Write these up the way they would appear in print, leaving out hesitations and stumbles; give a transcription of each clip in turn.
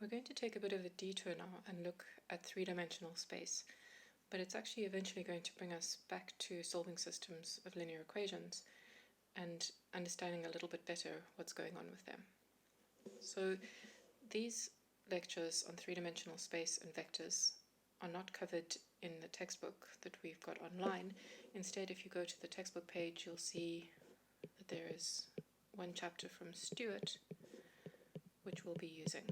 We're going to take a bit of a detour now and look at three-dimensional space, but it's actually eventually going to bring us back to solving systems of linear equations and understanding a little bit better what's going on with them. So these lectures on three-dimensional space and vectors are not covered in the textbook that we've got online. Instead, if you go to the textbook page, you'll see that there is one chapter from Stewart, which we'll be using.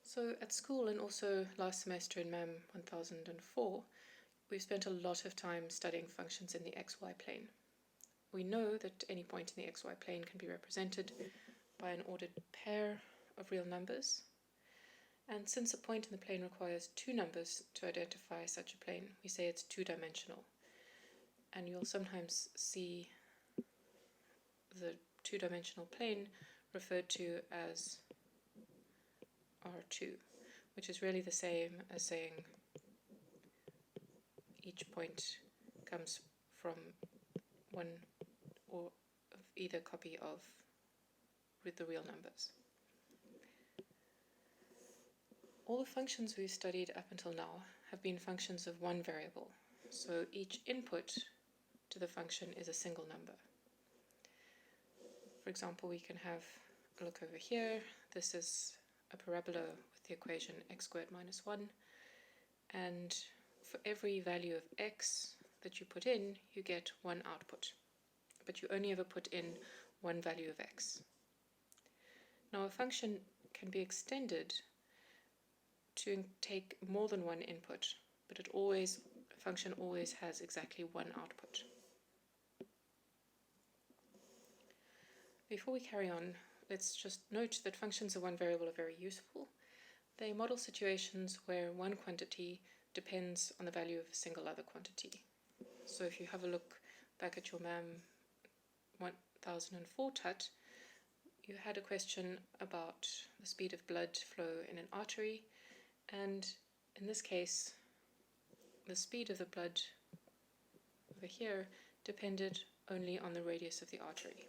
So at school, and also last semester in MAM 1004, we've spent a lot of time studying functions in the xy plane. We know that any point in the xy plane can be represented by an ordered pair of real numbers. And since a point in the plane requires two numbers to identify such a plane, we say it's two-dimensional. And you'll sometimes see the two-dimensional plane referred to as R2, which is really the same as saying each point comes from one or of either copy of the real numbers. All the functions we've studied up until now have been functions of one variable, so each input to the function is a single number. For example, we can have a look over here. This is a parabola with the equation x squared minus 1, and for every value of x that you put in, you get one output, but you only ever put in one value of x. Now a function can be extended to take more than one input, but a function always has exactly one output. Before we carry on, let's just note that functions of one variable are very useful. They model situations where one quantity depends on the value of a single other quantity. So if you have a look back at your MAM 1004 TUT, you had a question about the speed of blood flow in an artery, and in this case, the speed of the blood over here depended only on the radius of the artery.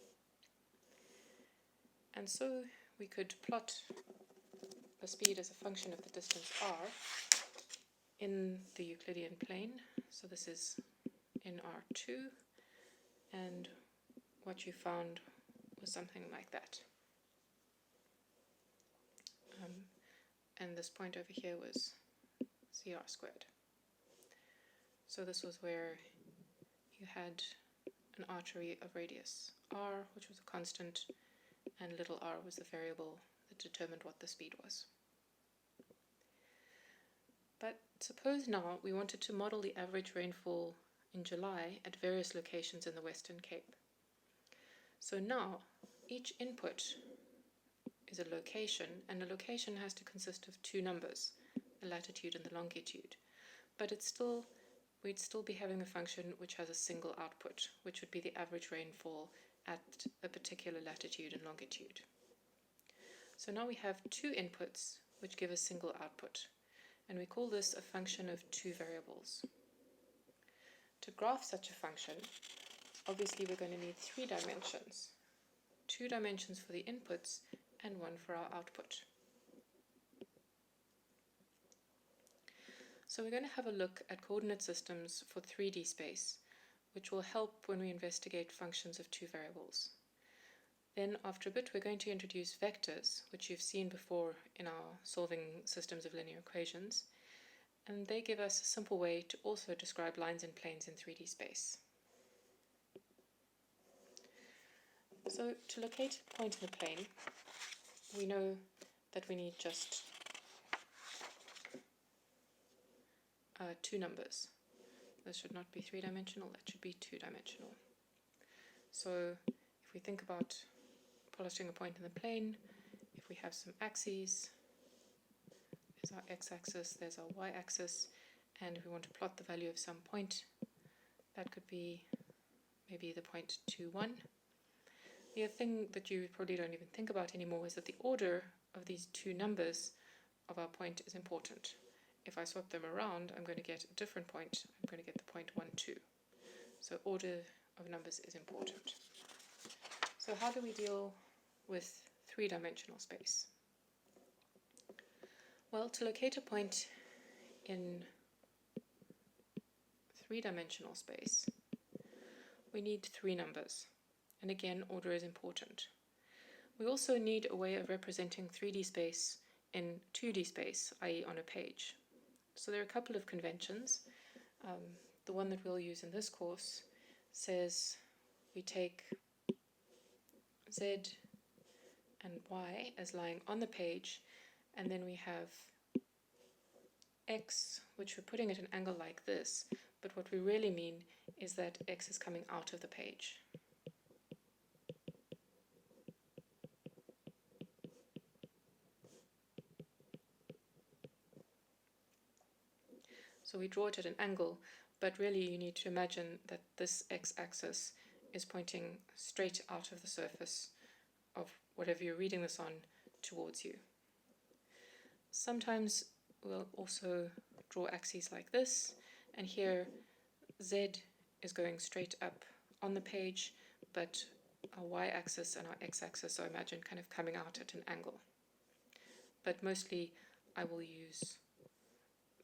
And so we could plot the speed as a function of the distance r in the Euclidean plane. So this is in R2, and what you found was something like that. And this point over here was CR squared. So this was where you had an artery of radius r, which was a constant, and little r was the variable that determined what the speed was. But suppose now we wanted to model the average rainfall in July at various locations in the Western Cape. So now each input is a location, and a location has to consist of two numbers, the latitude and the longitude. But we'd still be having a function which has a single output, which would be the average rainfall at a particular latitude and longitude. So now we have two inputs which give a single output, and we call this a function of two variables. To graph such a function, obviously we're going to need three dimensions. 2 dimensions for the inputs and one for our output. So we're going to have a look at coordinate systems for 3D space, which will help when we investigate functions of two variables. Then after a bit we're going to introduce vectors, which you've seen before in our solving systems of linear equations, and they give us a simple way to also describe lines and planes in 3D space. So to locate a point in the plane, we know that we need just two numbers. This should not be three-dimensional, that should be two-dimensional. So if we think about plotting a point in the plane, if we have some axes, there's our x-axis, there's our y-axis, and if we want to plot the value of some point, that could be maybe the point 2, 1. The other thing that you probably don't even think about anymore is that the order of these two numbers of our point is important. If I swap them around, I'm going to get a different point. I'm going to get the point 1, 2. So order of numbers is important. So So how do we deal with three-dimensional space? Well, to locate a point in three-dimensional space, we need three numbers. And again, order is important. We also need a way of representing 3D space in 2D space, i.e. on a page. So there are a couple of conventions. The one that we'll use in this course says we take Z and Y as lying on the page, and then we have X, which we're putting at an angle like this, but what we really mean is that X is coming out of the page. So we draw it at an angle, but really you need to imagine that this x-axis is pointing straight out of the surface of whatever you're reading this on towards you. Sometimes we'll also draw axes like this, and here Z is going straight up on the page, but our y-axis and our x-axis are imagined kind of coming out at an angle. But mostly I will use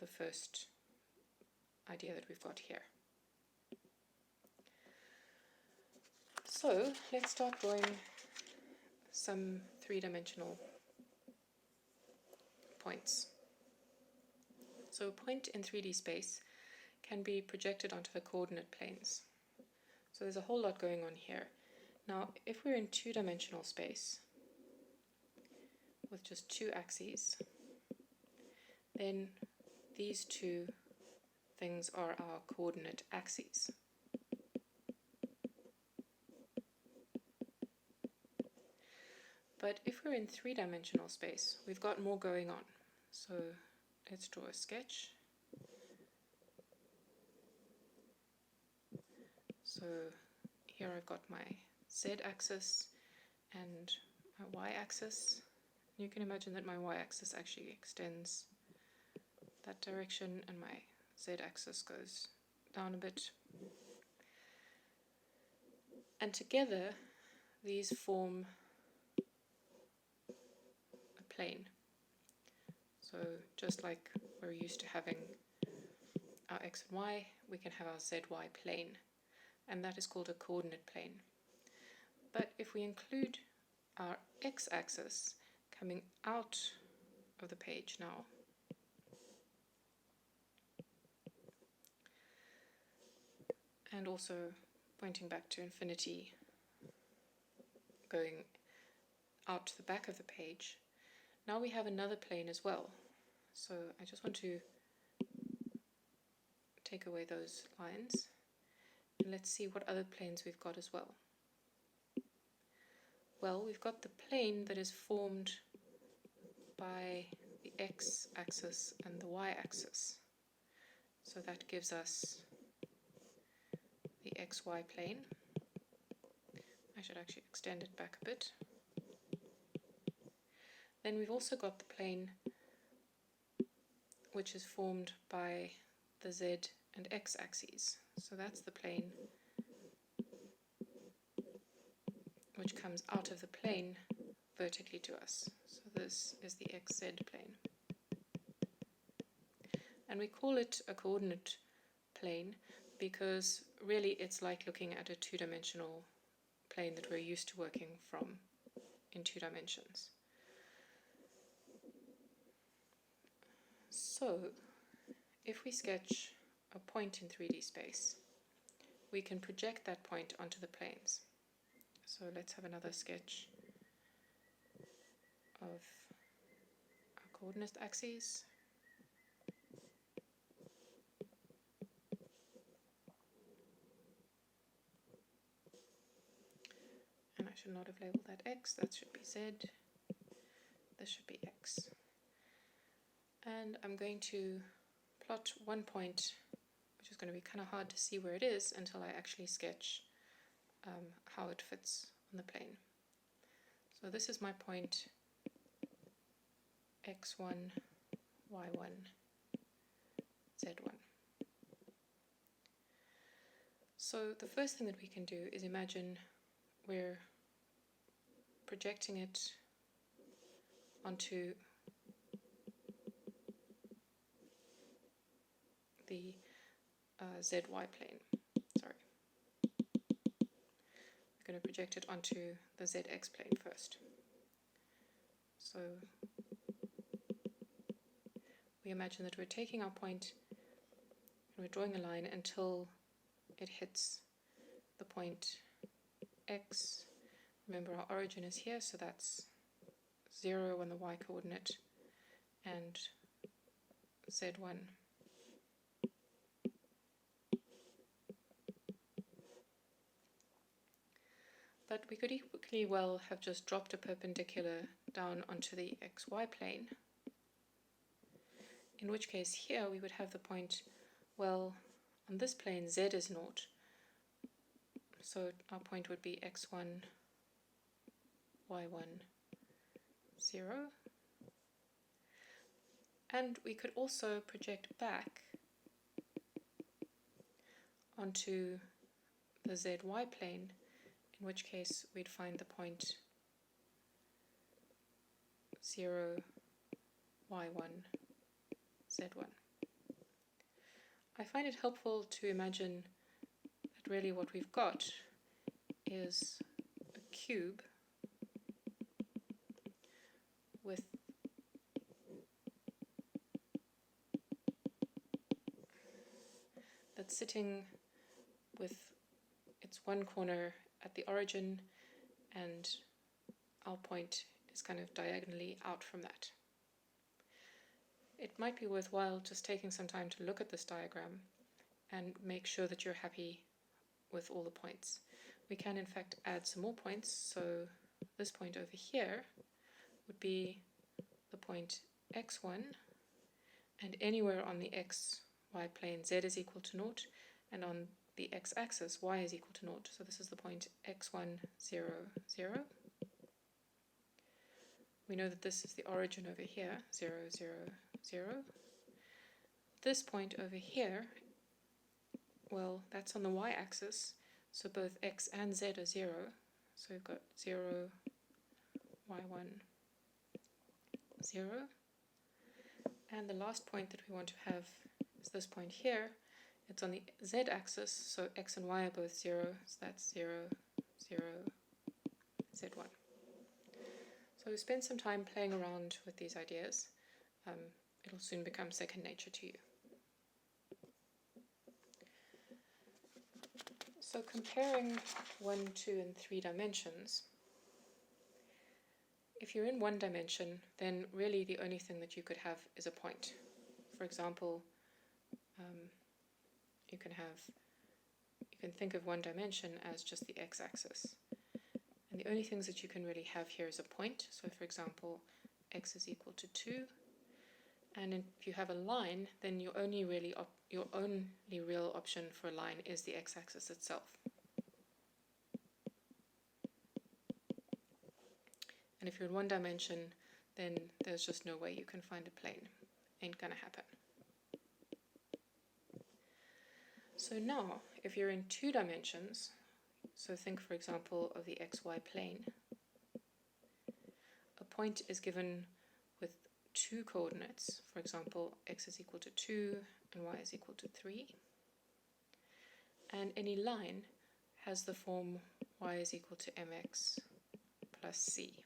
the first idea that we've got here. So let's start drawing some three-dimensional points. So a point in 3D space can be projected onto the coordinate planes. So there's a whole lot going on here. Now, if we're in two-dimensional space with just two axes, then these two things are our coordinate axes. But if we're in three-dimensional space, we've got more going on. So let's draw a sketch. So here I've got my z-axis and my y-axis. You can imagine that my y-axis actually extends that direction and my z-axis goes down a bit. And together these form a plane. So just like we're used to having our x and y, we can have our zy plane, and that is called a coordinate plane. But if we include our x-axis coming out of the page now, and also pointing back to infinity, going out to the back of the page, now we have another plane as well. So I just want to take away those lines, and let's see what other planes we've got as well. Well, we've got the plane that is formed by the x-axis and the y-axis. So that gives us the xy plane. I should actually extend it back a bit. Then we've also got the plane which is formed by the z and x axes. So that's the plane which comes out of the plane vertically to us. So this is the xz plane. And we call it a coordinate plane because really it's like looking at a two-dimensional plane that we're used to working from in 2 dimensions. So if we sketch a point in 3D space, we can project that point onto the planes. So let's have another sketch of our coordinate axes. And I should not have labeled that x, that should be z, this should be x. And I'm going to plot one point, which is going to be kind of hard to see where it is until I actually sketch how it fits on the plane. So this is my point x1, y1, z1. So the first thing that we can do is imagine we're projecting it onto the ZY plane. Sorry. We're going to project it onto the ZX plane first. So we imagine that we're taking our point and we're drawing a line until it hits the point X. Remember, our origin is here, so that's 0 on the Y coordinate and Z1. But we could equally well have just dropped a perpendicular down onto the XY plane, in which case here we would have the point, well, on this plane Z is 0, so our point would be X1, Y1, 0. And we could also project back onto the ZY plane, in which case we'd find the point 0, Y1, Z1. I find it helpful to imagine that really what we've got is a cube with that's sitting with its one corner at the origin, and our point is kind of diagonally out from that. It might be worthwhile just taking some time to look at this diagram and make sure that you're happy with all the points. We can in fact add some more points, so this point over here would be the point x1, and anywhere on the xy plane z is equal to 0, and on the x-axis y is equal to 0, so this is the point x1, 0, 0. We know that this is the origin over here, 0, 0, 0. This point over here, well, that's on the y-axis, so both x and z are 0, so we've got 0, y1, 0. And the last point that we want to have is this point here. It's on the z-axis, so x and y are both 0, so that's 0, 0, z1. So spend some time playing around with these ideas. It'll soon become second nature to you. So comparing 1, 2, and 3 dimensions, if you're in one dimension, then really the only thing that you could have is a point. For example, you can think of one dimension as just the x-axis. And the only things that you can really have here is a point. So for example, x is equal to 2. And if you have a line, then your only real option for a line is the x-axis itself. And if you're in one dimension, then there's just no way you can find a plane. Ain't gonna happen. So now, if you're in 2 dimensions, so think for example of the xy plane, a point is given with 2 coordinates. For example, x is equal to 2 and y is equal to 3. And any line has the form y is equal to mx plus c.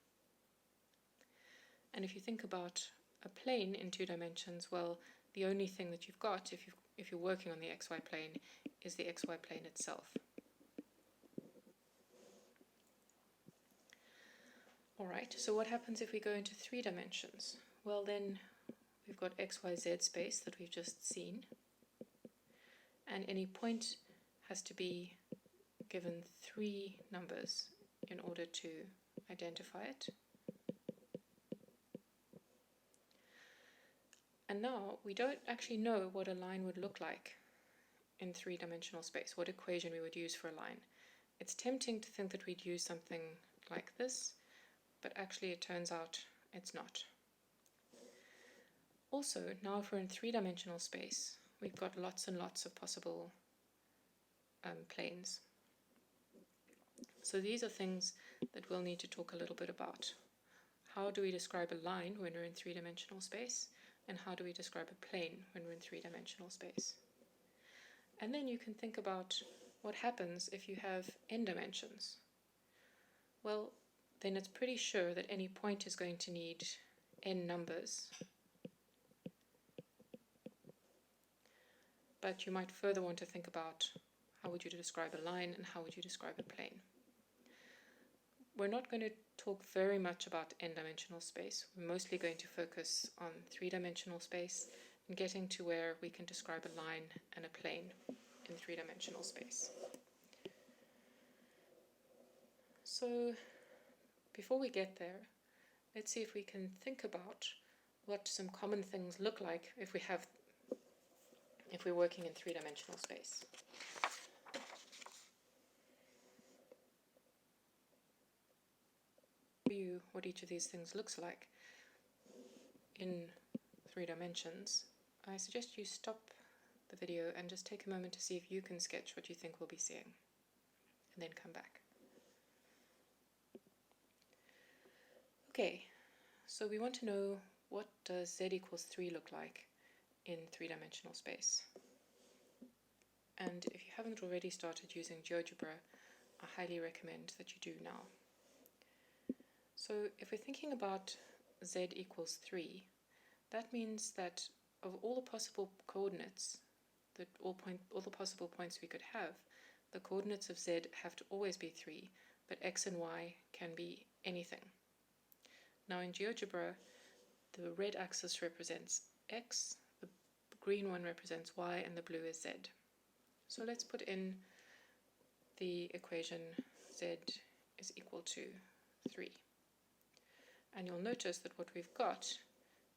And if you think about a plane in 2 dimensions, well, the only thing that you've got if you're working on the xy plane is the xy plane itself. Alright, so what happens if we go into 3 dimensions? Well then, we've got xyz space that we've just seen, and any point has to be given 3 numbers in order to identify it. And now we don't actually know what a line would look like in 3-dimensional space, what equation we would use for a line. It's tempting to think that we'd use something like this, but actually it turns out it's not. Also, now if we're in 3-dimensional space, we've got lots and lots of possible planes. So these are things that we'll need to talk a little bit about. How do we describe a line when we're in three-dimensional space? And how do we describe a plane when we're in three-dimensional space? And then you can think about what happens if you have n dimensions. Well, then it's pretty sure that any point is going to need n numbers. But you might further want to think about how would you describe a line and how would you describe a plane. We're not going to talk very much about n-dimensional space. We're mostly going to focus on three-dimensional space and getting to where we can describe a line and a plane in three-dimensional space. So before we get there, let's see if we can think about what some common things look like if we're working in three-dimensional space. You what each of these things looks like in 3 dimensions, I suggest you stop the video and just take a moment to see if you can sketch what you think we'll be seeing, and then come back. Okay, so we want to know, what does z equals 3 look like in 3-dimensional space? And if you haven't already started using GeoGebra, I highly recommend that you do now. So if we're thinking about z equals 3, that means that of all the possible coordinates, all the possible points we could have, the coordinates of z have to always be 3, but x and y can be anything. Now in GeoGebra, the red axis represents x, the green one represents y, and the blue is z. So let's put in the equation z is equal to 3. And you'll notice that what we've got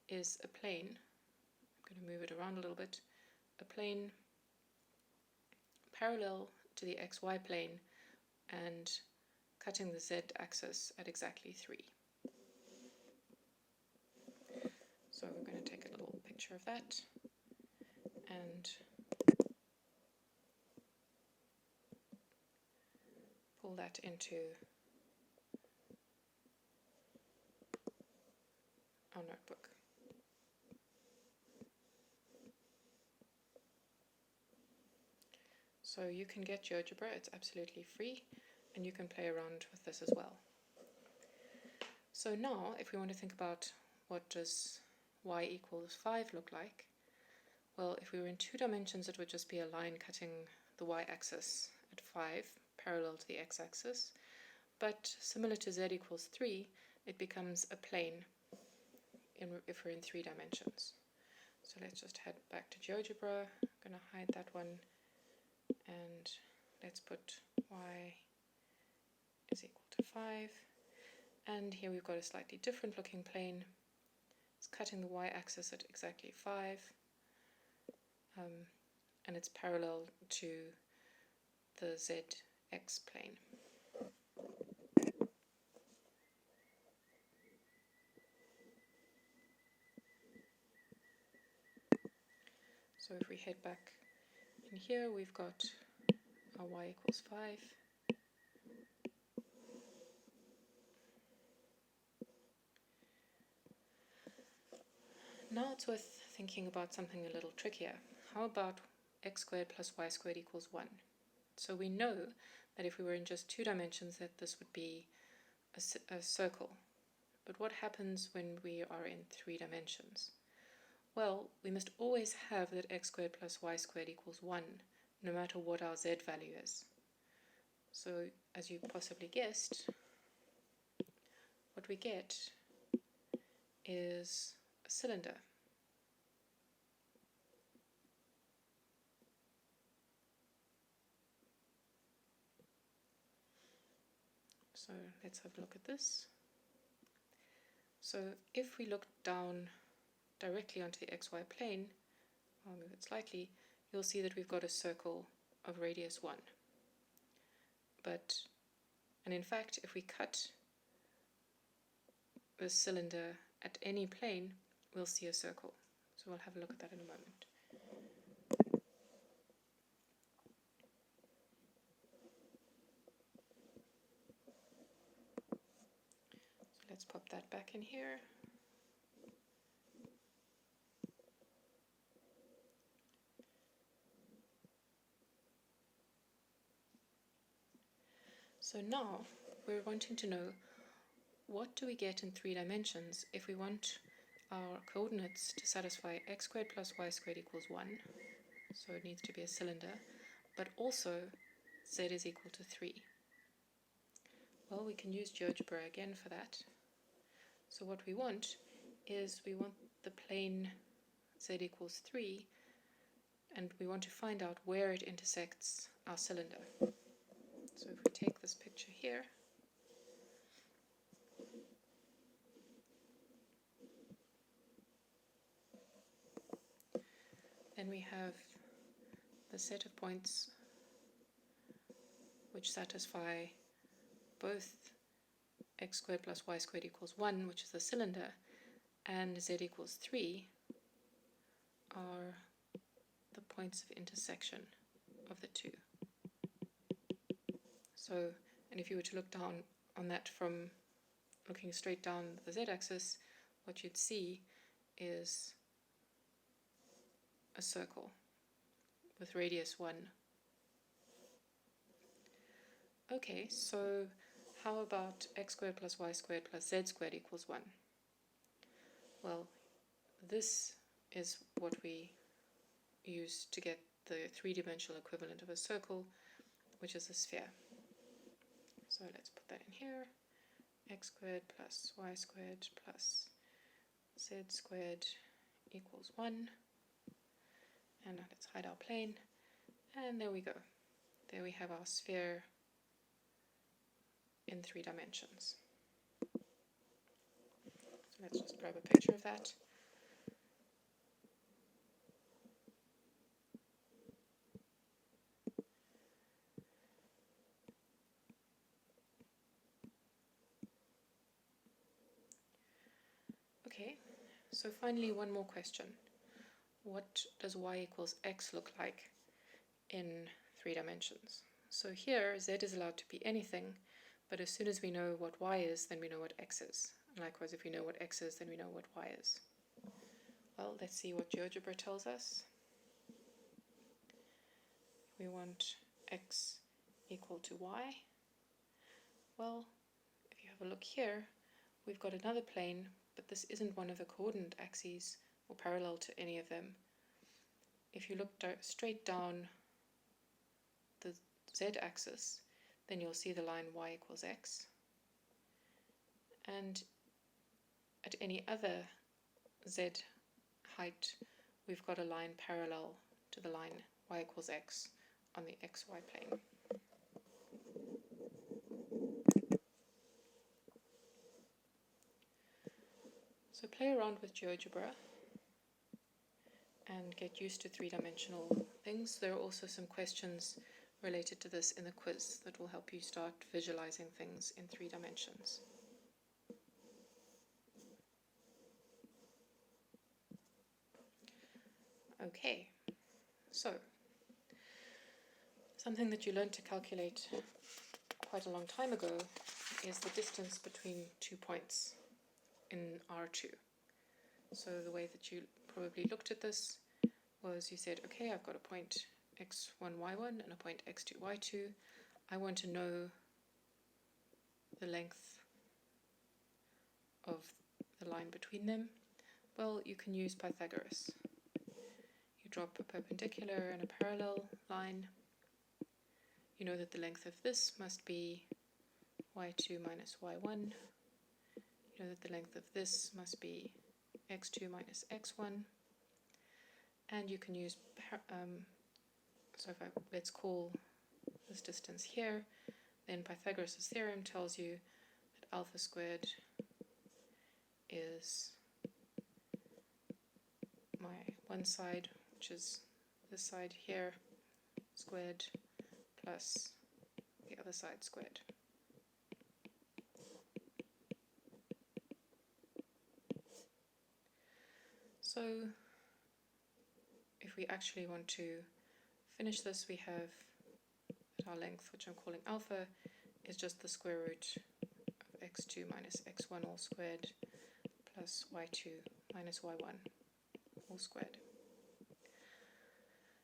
is a plane. I'm going to move it around a little bit. A plane parallel to the xy plane and cutting the z-axis at exactly 3. So we're going to take a little picture of that and pull that into our notebook. So you can get GeoGebra, it's absolutely free, and you can play around with this as well. So now, if we want to think about what does y equals 5 look like, well, if we were in 2 dimensions, it would just be a line cutting the y-axis at 5, parallel to the x-axis. But similar to z equals 3, it becomes a plane if we're in 3 dimensions. So let's just head back to GeoGebra. I'm going to hide that one, and let's put y is equal to 5. And here we've got a slightly different looking plane. It's cutting the y-axis at exactly 5, and it's parallel to the zx plane. So if we head back in here, we've got our y equals 5. Now it's worth thinking about something a little trickier. How about x squared plus y squared equals 1? So we know that if we were in just 2 dimensions, that this would be a circle. But what happens when we are in 3 dimensions? Well, we must always have that x squared plus y squared equals 1, no matter what our z value is. So, as you possibly guessed, what we get is a cylinder. So let's have a look at this. So if we look down directly onto the xy plane, I'll move it slightly, you'll see that we've got a circle of radius 1. And in fact, if we cut the cylinder at any plane, we'll see a circle. So we'll have a look at that in a moment. let's pop that back in here. So now we're wanting to know, what do we get in 3 dimensions if we want our coordinates to satisfy x squared plus y squared equals 1, so it needs to be a cylinder, but also z is equal to 3. Well, we can use GeoGebra again for that. So what we want is we want the plane z equals 3, and we want to find out where it intersects our cylinder. So if we take this picture here, then we have the set of points which satisfy both x squared plus y squared equals 1, which is the cylinder, and z equals 3 are the points of intersection of the two. So, and if you were to look down on that from looking straight down the z-axis, what you'd see is a circle with radius 1. Okay, so how about x squared plus y squared plus z squared equals 1? Well, this is what we use to get the 3-dimensional equivalent of a circle, which is a sphere. So let's put that in here. X squared plus y squared plus z squared equals 1. And now let's hide our plane. And there we go. There we have our sphere in 3 dimensions. So let's just grab a picture of that. Okay, so finally one more question. What does y equals x look like in 3 dimensions? So here z is allowed to be anything, but as soon as we know what y is, then we know what x is. And likewise, if we know what x is, then we know what y is. Well, let's see what GeoGebra tells us. We want x equal to y. Well, if you have a look here, we've got another plane, but this isn't one of the coordinate axes or parallel to any of them. If you look straight down the z-axis, then you'll see the line y equals x. And at any other z height, we've got a line parallel to the line y equals x on the xy plane. So play around with GeoGebra and get used to 3-dimensional things. There are also some questions related to this in the quiz that will help you start visualizing things in 3 dimensions. Okay, so something that you learned to calculate quite a long time ago is the distance between 2 points in R2. So the way that you probably looked at this was you said, okay, I've got a point x1, y1 and a point x2, y2. I want to know the length of the line between them. Well, you can use Pythagoras. You drop a perpendicular and a parallel line. You know that the length of this must be y2 minus y1. You know that the length of this must be x2 minus x1. And you can use, let's call this distance here, then Pythagoras' theorem tells you that alpha squared is my one side, which is this side here, squared, plus the other side squared. So if we actually want to finish this, we have that our length, which I'm calling alpha, is just the square root of x2 minus x1 all squared plus y2 minus y1 all squared.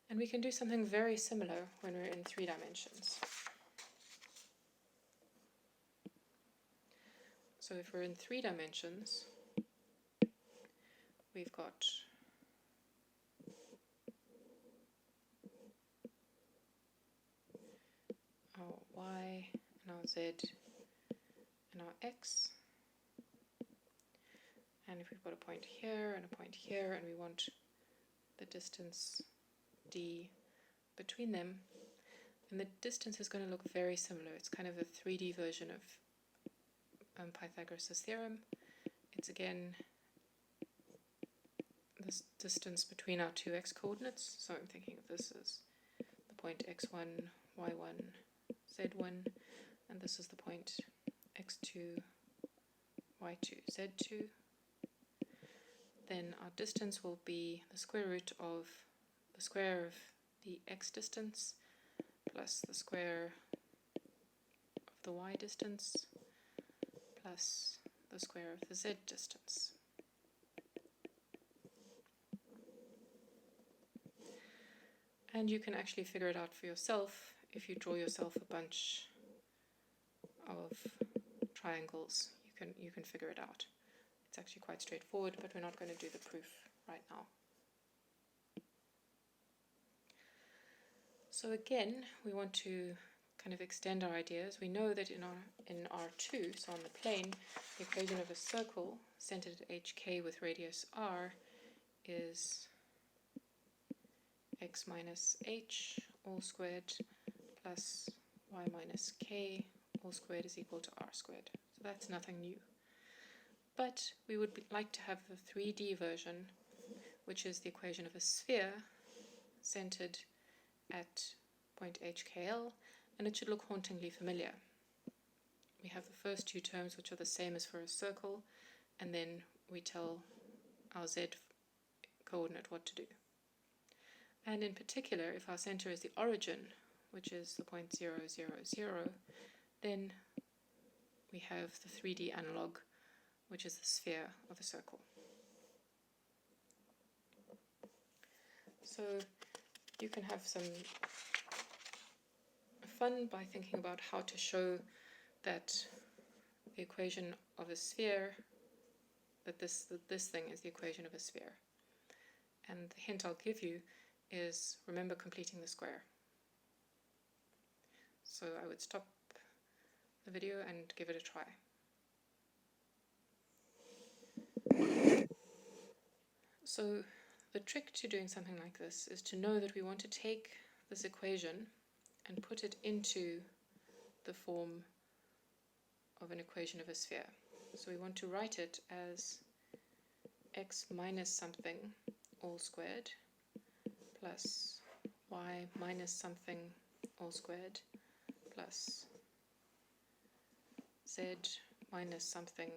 And we can do something very similar when we're in 3 dimensions. So if we're in 3 dimensions, we've got our y and our z and our x. And if we've got a point here and a point here, and we want the distance d between them, then the distance is going to look very similar. It's kind of a 3D version of Pythagoras' theorem. It's again this distance between our 2x coordinates. So I'm thinking of this as the point x1, y1, z1, and this is the point x2, y2, z2. Then our distance will be the square root of the square of the x distance plus the square of the y distance plus the square of the z distance. And you can actually figure it out for yourself if you draw yourself a bunch of triangles. You can figure it out. It's actually quite straightforward, but we're not going to do the proof right now. So again, we want to kind of extend our ideas. We know that in R2, so on the plane, the equation of a circle centered at HK with radius R is x minus h all squared plus y minus k all squared is equal to r squared. So that's nothing new. But we would like to have the 3D version, which is the equation of a sphere centered at point HKL, and it should look hauntingly familiar. We have the first 2 terms, which are the same as for a circle, and then we tell our z coordinate what to do. And in particular, if our center is the origin, which is the point 0, 0, 0, then we have the 3D analog, which is the sphere of a circle. So you can have some fun by thinking about how to show that the equation of a sphere, that this thing is the equation of a sphere. And the hint I'll give you is remember completing the square. So I would stop the video and give it a try. So the trick to doing something like this is to know that we want to take this equation and put it into the form of an equation of a sphere. So we want to write it as x minus something all squared plus y minus something all squared plus z minus something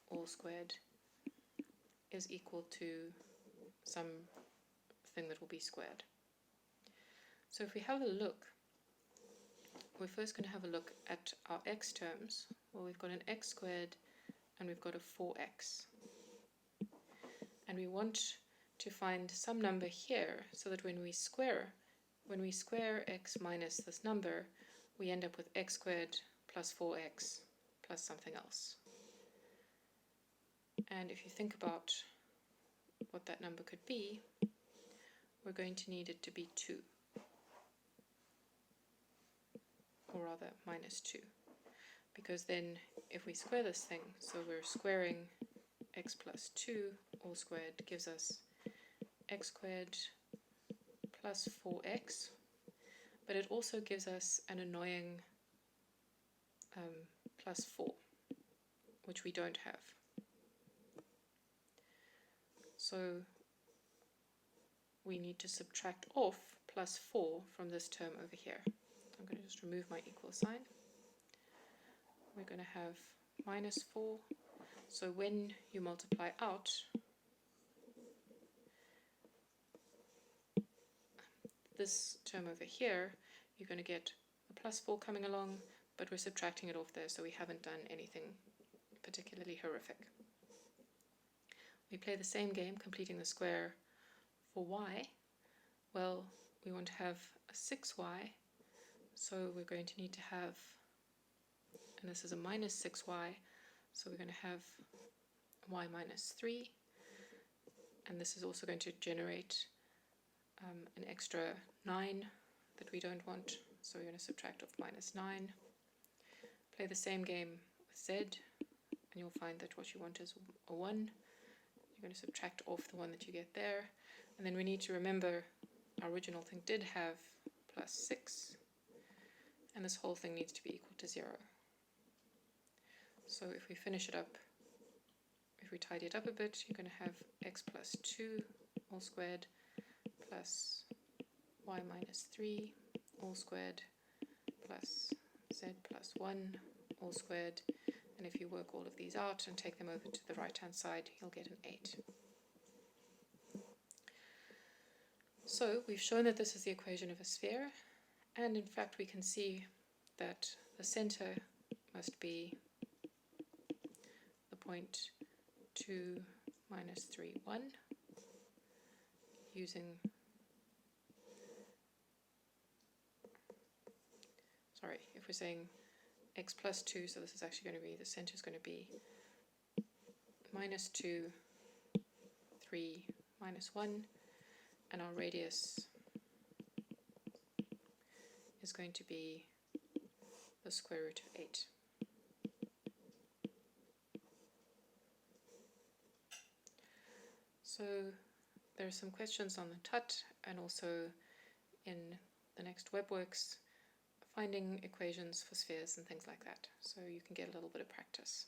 all squared is equal to some thing that will be squared. So if we have a look, we're first going to have a look at our x terms. Well, we've got an x squared and we've got a 4x. And we want to find some number here so that when we square x minus this number, we end up with x squared plus 4x plus something else. And if you think about what that number could be, we're going to need it to be 2. Or rather, minus 2. Because then, if we square this thing, so we're squaring x plus 2 all squared gives us x squared plus 4x, but it also gives us an annoying plus 4, which we don't have. So we need to subtract off plus 4 from this term over here. I'm going to just remove my equal sign. We're going to have minus 4. So when you multiply out, this term over here, you're going to get a plus 4 coming along, but we're subtracting it off there, so we haven't done anything particularly horrific. We play the same game, completing the square for y. Well, we want to have a 6y, so we're going to need to have, and this is a minus 6y, so we're going to have y minus 3, and this is also going to generate an extra 9 that we don't want, so we're going to subtract off minus 9. Play the same game with z, and you'll find that what you want is a 1. You're going to subtract off the 1 that you get there, and then we need to remember our original thing did have plus 6, and this whole thing needs to be equal to 0. So if we finish it up, if we tidy it up a bit, you're going to have x plus 2 all squared plus y minus 3 all squared plus z plus 1 all squared, and if you work all of these out and take them over to the right hand side, you'll get an 8. So we've shown that this is the equation of a sphere, and in fact we can see that the center must be the point 2 minus 3, 1, using, sorry, if we're saying x plus 2, so this is actually going to be, the center is going to be minus 2, 3, minus 1, and our radius is going to be the square root of 8. So there are some questions on the TUT and also in the next WebWorks, finding equations for spheres and things like that, so you can get a little bit of practice.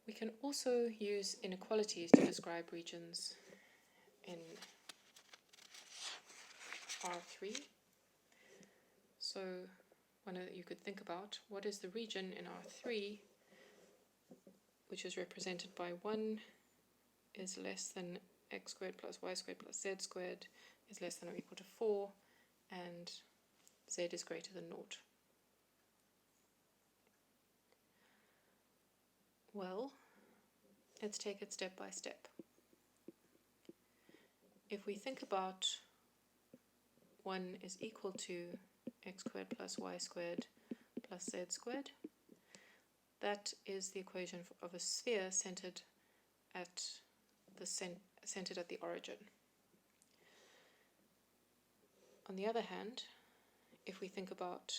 We can also use inequalities to describe regions in R3. So you could think about what is the region in R3 which is represented by 1 is less than x squared plus y squared plus z squared is less than or equal to 4, and z is greater than 0. Well, let's take it step by step. If we think about 1 is equal to x squared plus y squared plus z squared, that is the equation of a sphere centered at the origin. On the other hand, if we think about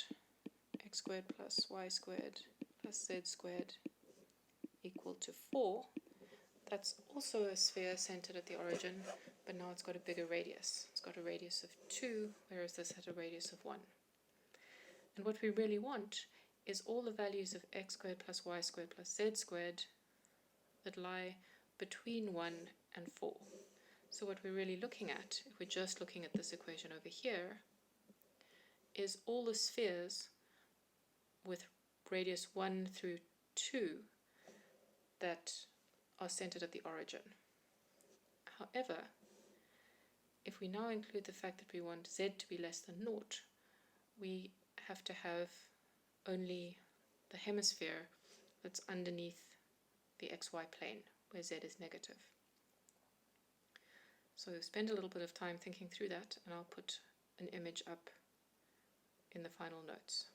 x squared plus y squared plus z squared equal to 4, that's also a sphere centered at the origin, but now it's got a bigger radius. It's got a radius of 2, whereas this had a radius of 1. And what we really want is all the values of x squared plus y squared plus z squared that lie between 1 and 4. So what we're really looking at, if we're just looking at this equation over here, is all the spheres with radius 1 through 2 that are centered at the origin. However, if we now include the fact that we want z to be less than 0, we have to have only the hemisphere that's underneath the xy plane, where z is negative. So spend a little bit of time thinking through that, and I'll put an image up in the final notes.